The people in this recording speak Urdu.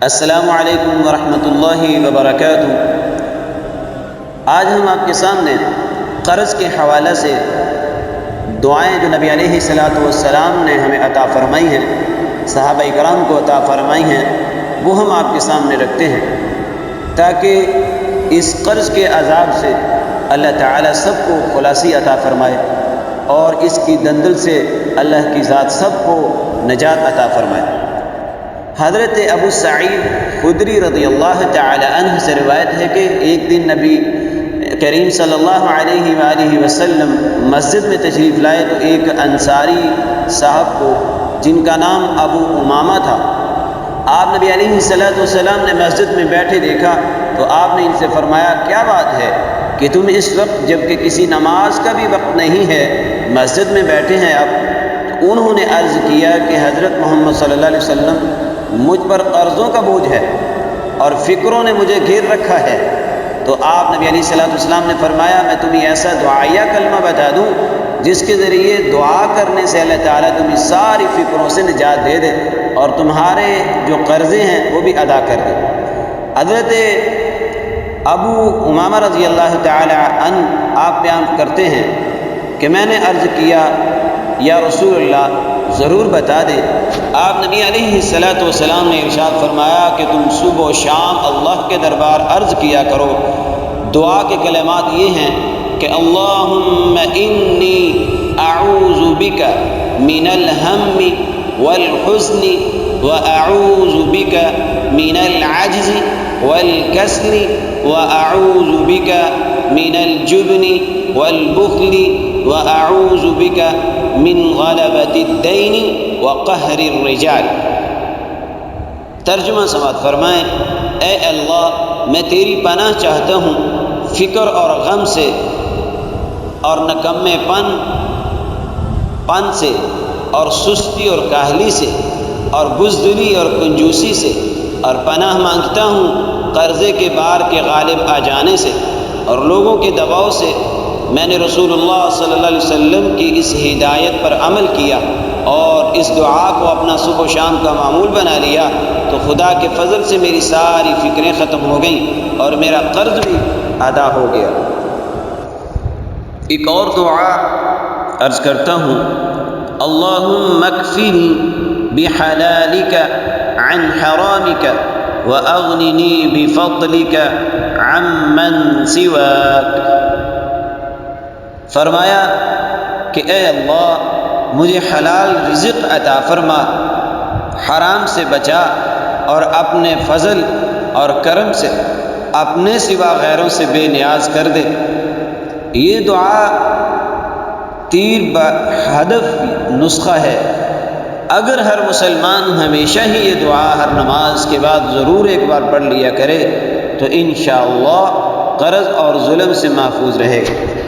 السلام علیکم ورحمۃ اللہ وبرکاتہ۔ آج ہم آپ کے سامنے قرض کے حوالے سے دعائیں جو نبی علیہ السلام نے ہمیں عطا فرمائی ہیں، صحابہ کرام کو عطا فرمائی ہیں، وہ ہم آپ کے سامنے رکھتے ہیں تاکہ اس قرض کے عذاب سے اللہ تعالیٰ سب کو خلاصی عطا فرمائے اور اس کی دندل سے اللہ کی ذات سب کو نجات عطا فرمائے۔ حضرت ابو سعید خدری رضی اللہ تعالی عنہ سے روایت ہے کہ ایک دن نبی کریم صلی اللہ علیہ وآلہ وسلم مسجد میں تشریف لائے تو ایک انصاری صاحب کو جن کا نام ابو امامہ تھا، آپ نبی علیہ السلام نے مسجد میں بیٹھے دیکھا تو آپ نے ان سے فرمایا، کیا بات ہے کہ تم اس وقت جب کہ کسی نماز کا بھی وقت نہیں ہے مسجد میں بیٹھے ہیں؟ اب تو انہوں نے عرض کیا کہ حضرت محمد صلی اللہ علیہ وسلم مجھ پر قرضوں کا بوجھ ہے اور فکروں نے مجھے گھیر رکھا ہے۔ تو آپ نبی علیہ السلام نے فرمایا، میں تمہیں ایسا دعائیہ کلمہ بتا دوں جس کے ذریعے دعا کرنے سے اللہ تعالیٰ تمہیں ساری فکروں سے نجات دے دے اور تمہارے جو قرضے ہیں وہ بھی ادا کر دے۔ حضرت ابو امامہ رضی اللہ تعالی عنہ آپ بیان کرتے ہیں کہ میں نے عرض کیا، یا رسول اللہ ضرور بتا دیں۔ آپ نبی علیہ السلام نے ارشاد فرمایا کہ تم صبح و شام اللہ کے دربار عرض کیا کرو۔ دعا کے کلمات یہ ہیں کہ اللہم انی اعوذ بک من الہم والحزن واعوذ بک من العجز والکسل واعوذ بک من الجبن والبخل واعوذ بک من غلبۃ الدین وقہر الرجال۔ ترجمہ سماعت فرمائیں، اے اللہ میں تیری پناہ چاہتا ہوں فکر اور غم سے اور نکمے پن سے اور سستی اور کاہلی سے اور بزدلی اور کنجوسی سے، اور پناہ مانگتا ہوں قرضے کے بار کے غالب آ جانے سے اور لوگوں کے دباؤ سے۔ میں نے رسول اللہ صلی اللہ علیہ وسلم کی اس ہدایت پر عمل کیا اور اس دعا کو اپنا صبح و شام کا معمول بنا لیا تو خدا کے فضل سے میری ساری فکریں ختم ہو گئیں اور میرا قرض بھی ادا ہو گیا۔ ایک اور دعا عرض کرتا ہوں، اللہم اکفنی بحلالک عن حرامک واغننی بفضلک عمن سواک۔ فرمایا کہ اے اللہ مجھے حلال رزق عطا فرما، حرام سے بچا اور اپنے فضل اور کرم سے اپنے سوا غیروں سے بے نیاز کر دے۔ یہ دعا تیر بہدف نسخہ ہے۔ اگر ہر مسلمان ہمیشہ ہی یہ دعا ہر نماز کے بعد ضرور ایک بار پڑھ لیا کرے تو انشاءاللہ قرض اور ظلم سے محفوظ رہے گا۔